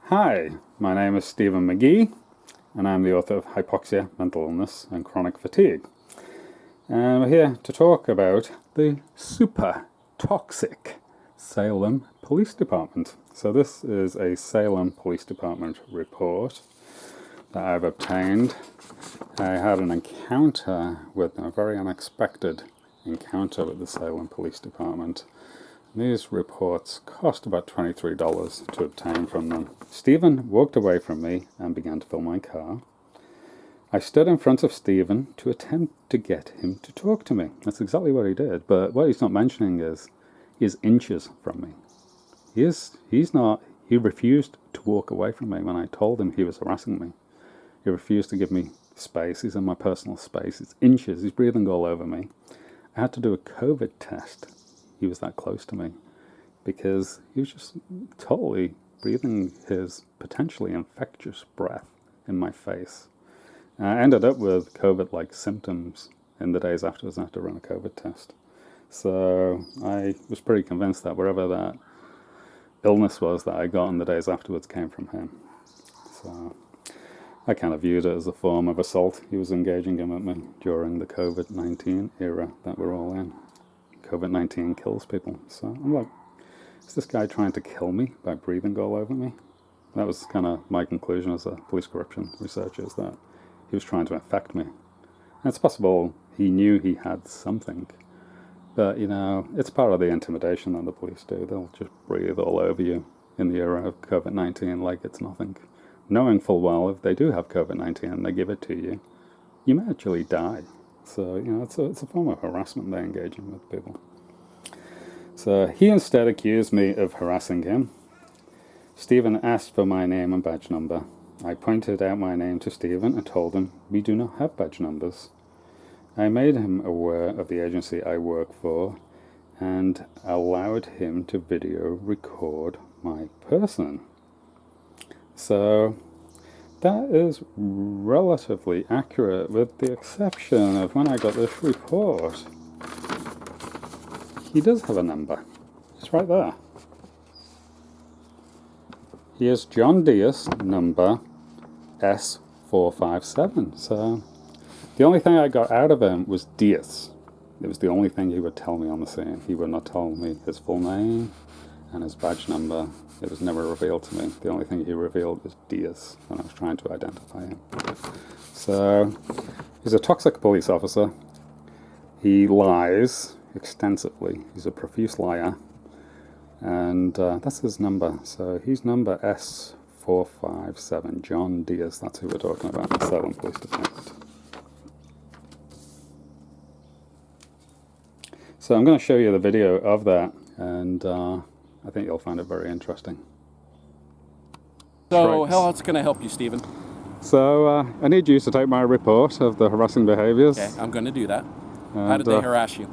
Hi, my name is Stephen Magee, and I'm the author of Hypoxia, Mental Illness, and Chronic Fatigue. And we're here to talk about the super toxic Salem Police Department. So this is a Salem Police Department report that I've obtained. I had an encounter with a very unexpected encounter with the Salem Police Department. These reports cost about $23 to obtain from them. Stephen walked away from me and began to fill my car. I stood in front of Stephen to attempt to get him to talk to me. That's exactly what he did, but what he's not mentioning is he is inches from me. He refused to walk away from me when I told him he was harassing me. He refused to give me space. He's in my personal space. It's inches. He's breathing all over me. I had to do a COVID test. He was that close to me because he was just totally breathing his potentially infectious breath in my face. I ended up with COVID-like symptoms in the days afterwards. I had to run a COVID test. So I was pretty convinced that wherever that illness was that I got in the days afterwards came from him. So I kind of viewed it as a form of assault he was engaging in with me during the COVID-19 era that we're all in. COVID-19 kills people. So I'm like, is this guy trying to kill me by breathing all over me? That was kind of my conclusion as a police corruption researcher, is that he was trying to infect me. And it's possible he knew he had something. But, you know, it's part of the intimidation that the police do. They'll just breathe all over you in the era of COVID-19 like it's nothing. Knowing full well if they do have COVID-19 and they give it to you, you may actually die. So, you know, it's a form of harassment they're engaging with people. So he instead accused me of harassing him. Stephen asked for my name and badge number. I pointed out my name to Stephen and told him we do not have badge numbers. I made him aware of the agency I work for and allowed him to video record my person. So that is relatively accurate, with the exception of when I got this report. He does have a number. It's right there. He is John Diaz, number S457. So the only thing I got out of him was Diaz. It was the only thing he would tell me on the scene. He would not tell me his full name and his badge number. It was never revealed to me. The only thing he revealed was Diaz when I was trying to identify him. So he's a toxic police officer. He lies extensively. He's a profuse liar. And that's his number. So he's number S457, John Diaz. That's who we're talking about in the Salem Police Department. So I'm going to show you the video of that, and I think you'll find it very interesting. So how else can I help you, Stephen? So I need you to take my report of the harassing behaviors. Okay, I'm going to do that. How did they harass you?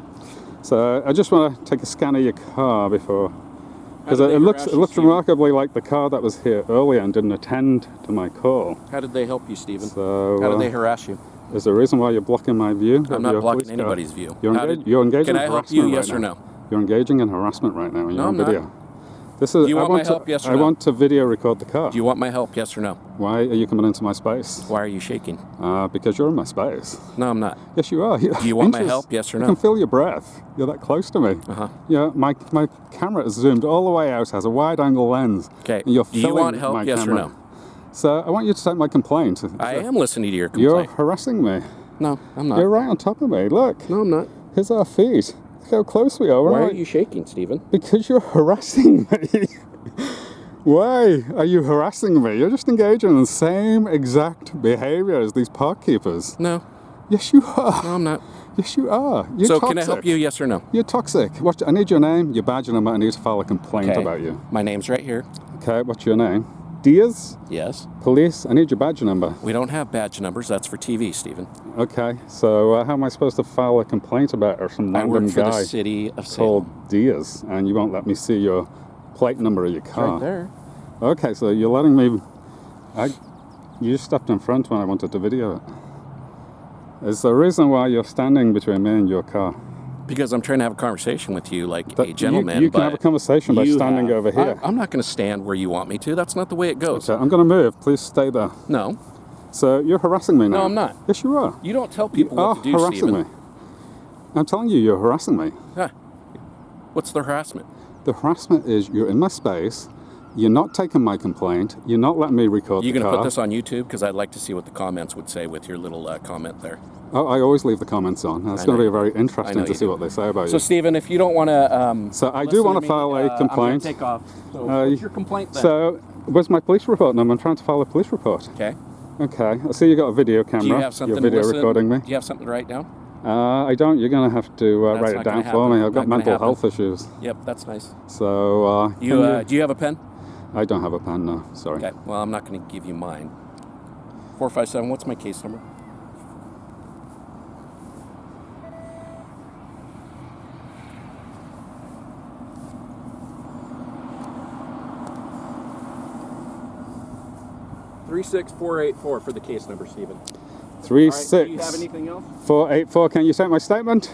So I just want to take a scan of your car before, because it looks remarkably like the car that was here earlier and didn't attend to my call. How did they help you, Stephen? So how did they harass you? Is there a reason why you're blocking my view? I'm not blocking anybody's view. You're engaging in harassment. Can I help you, yes or no? You're engaging in harassment right now, and you're on video. Not. This is. Do you want my help, yes or no? I want to video record the car. Do you want my help, yes or no? Why are you coming into my space? Why are you shaking? Because you're in my space. No, I'm not. Yes, you are. Do you want my help, yes or no? I can feel your breath. You're that close to me. Yeah, my camera is zoomed all the way out, has a wide-angle lens. Okay. And you're Do you want help, yes camera. or no? So I want you to take my complaint. I am listening to your complaint. You're harassing me. No, I'm not. You're right on top of me. Look. No, I'm not. Here's our feet. Look how close we are. Why are you shaking, Stephen? Because you're harassing me. Why are you harassing me? You're just engaging in the same exact behavior as these park keepers. No. Yes, you are. No, I'm not. Yes, you are. You're so toxic. Can I help you, yes or no? You're toxic. I need your name, your badge number. I need to file a complaint about you. My name's right here. Okay, what's your name? Diaz? Yes. Police, I need your badge number. We don't have badge numbers. That's for TV, Stephen. Okay, so how am I supposed to file a complaint about some random guy the city of Salem. called Diaz, and you won't let me see your plate number of your car? Right there. Okay, so you're letting me... You just stepped in front when I wanted to video it. Is there a reason why you're standing between me and your car? Because I'm trying to have a conversation with you like a gentleman. You can have a conversation by standing over here. I'm not going to stand where you want me to. That's not the way it goes. Okay, I'm going to move. Please stay there. No. So you're harassing me now. No, I'm not. Yes, you are. You don't tell people what to do, harassing Stephen. me. I'm telling you, you're harassing me. Huh. What's the harassment? The harassment is you're in my space. You're not taking my complaint. You're not letting me record the car. You going to put this on YouTube? Because I'd like to see what the comments would say with your little comment there. Oh, I always leave the comments on. It's going to be very interesting to see what they say about you. So, Stephen, if you don't want to... so I do want to file a complaint. I'm going to take off. So what's your complaint then? So, where's my police report number? I'm trying to file a police report. Okay. Okay. I see you got a video camera. Do you have something You're video recording me. Do you have something to write down? I don't. You're going to have to write it down for me. I've got mental health issues. Yep, that's nice. So, do you have a pen? I don't have a pen, no. Sorry. Okay. Well, I'm not going to give you mine. 457, what's my case number? $36484 for the case number, Stephen. 36. Do you have anything else? 484. Can you take my statement?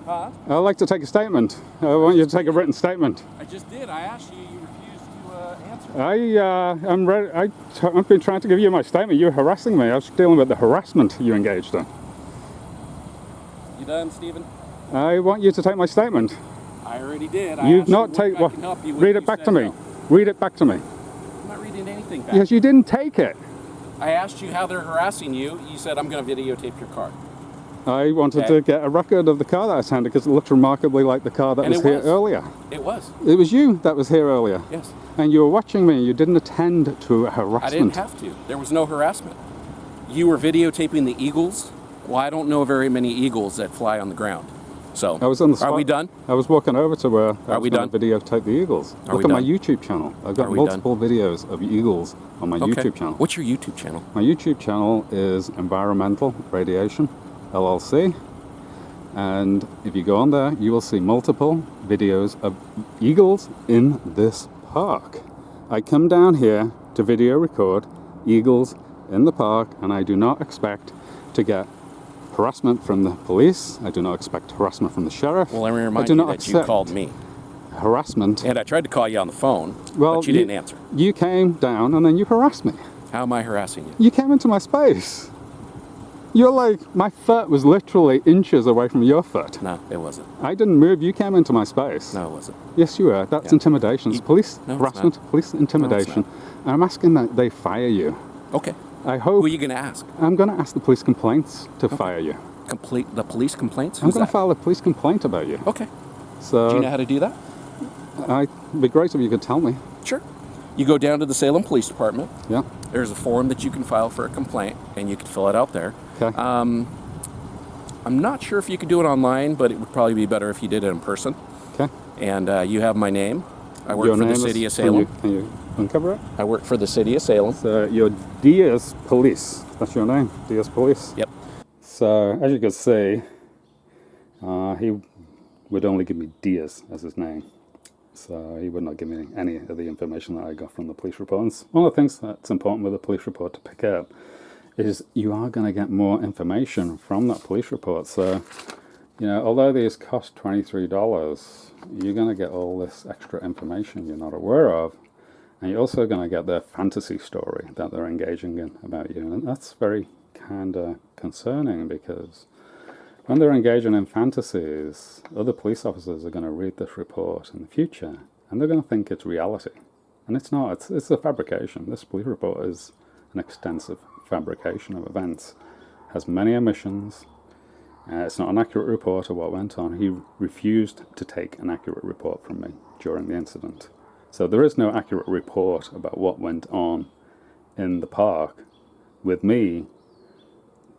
Huh? I'd like to take a statement. I want you to take a written statement. I just did. I asked you. You refused to answer. I'm ready. I've been trying to give you my statement. You're harassing me. I was dealing with the harassment you engaged in. You done, Stephen? I want you to take my statement. I already did. You've not taken. Read it back to me. Read it back to me. I'm not reading anything back. Yes, you didn't take it. I asked you how they're harassing you. You said, I'm going to videotape your car. I wanted to get a record of the car that I was handed because it looked remarkably like the car that was here earlier. It was. It was you that was here earlier. Yes. And you were watching me. You didn't attend to a harassment. I didn't have to. There was no harassment. You were videotaping the eagles. Well, I don't know very many eagles that fly on the ground. So, I was on the spot. Are we done? I was walking over to where I was going to videotape the eagles. Look at my YouTube channel. I've got multiple videos of eagles on my YouTube channel. What's your YouTube channel? My YouTube channel is Environmental Radiation LLC. And if you go on there, you will see multiple videos of eagles in this park. I come down here to video record eagles in the park, and I do not expect to get harassment from the police. I do not expect harassment from the sheriff. Well, let me remind you that you called me. Harassment. And I tried to call you on the phone, well, but you didn't answer. You came down and then you harassed me. How am I harassing you? You came into my space. You're like, my foot was literally inches away from your foot. No, it wasn't. I didn't move. You came into my space. No, it wasn't. Yes, you were. That's intimidation. It's police harassment, police intimidation. And I'm asking that they fire you. Okay. I hope. Who are you going to ask? I'm going to ask the police complaints to fire you. The police complaints? I'm going to file a police complaint about you. Okay. So. Do you know how to do that? It'd be great if you could tell me. Sure. You go down to the Salem Police Department. Yeah. There's a form that you can file for a complaint, and you can fill it out there. Okay. I'm not sure if you could do it online, but it would probably be better if you did it in person. Okay. And you have my name. I work for the city of Salem. Can you uncover it? I work for the city of Salem. So you're Diaz Police. That's your name, Diaz Police. Yep. So as you can see, he would only give me Diaz as his name. So he would not give me any of the information that I got from the police report. And one of the things that's important with a police report to pick up is you are going to get more information from that police report. So, you know, although these cost $23, you're going to get all this extra information you're not aware of. And you're also going to get their fantasy story that they're engaging in about you. And that's very kind of concerning, because when they're engaging in fantasies, other police officers are going to read this report in the future, and they're going to think it's reality. And it's not. It's a fabrication. This police report is an extensive fabrication of events. Has many omissions. It's not an accurate report of what went on. He refused to take an accurate report from me during the incident. So there is no accurate report about what went on in the park with me,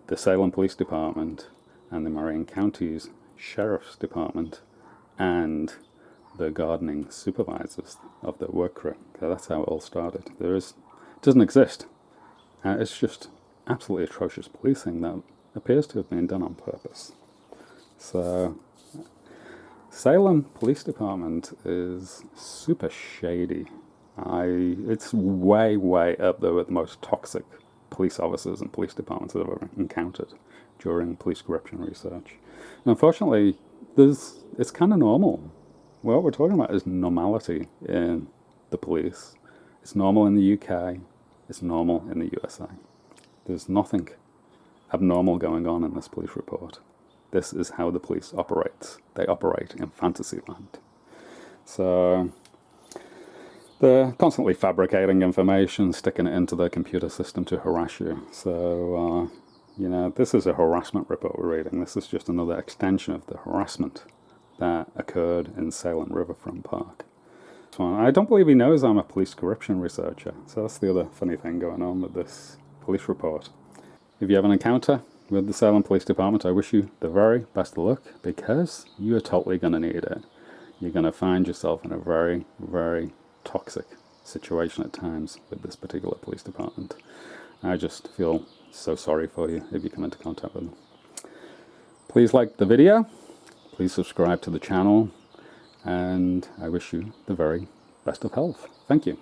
the Salem Police Department, and the Marion County's Sheriff's Department, and the gardening supervisors of the work crew. So that's how it all started. It doesn't exist. It's just absolutely atrocious policing that appears to have been done on purpose. So Salem Police Department is super shady. It's way, way up there with the most toxic police officers and police departments I've ever encountered during police corruption research. And unfortunately, it's kind of normal. What we're talking about is normality in the police. It's normal in the UK. It's normal in the USA. There's nothing abnormal going on in this police report. This is how the police operates. They operate in fantasy land. So they're constantly fabricating information, sticking it into their computer system to harass you. So, you know, this is a harassment report we're reading. This is just another extension of the harassment that occurred in Salem Riverfront Park. So I don't believe he knows I'm a police corruption researcher. So that's the other funny thing going on with this police report. If you have an encounter with the Salem Police Department, I wish you the very best of luck, because you are totally going to need it. You're going to find yourself in a very, very toxic situation at times with this particular police department. I just feel so sorry for you if you come into contact with them. Please like the video, please subscribe to the channel, and I wish you the very best of health. Thank you.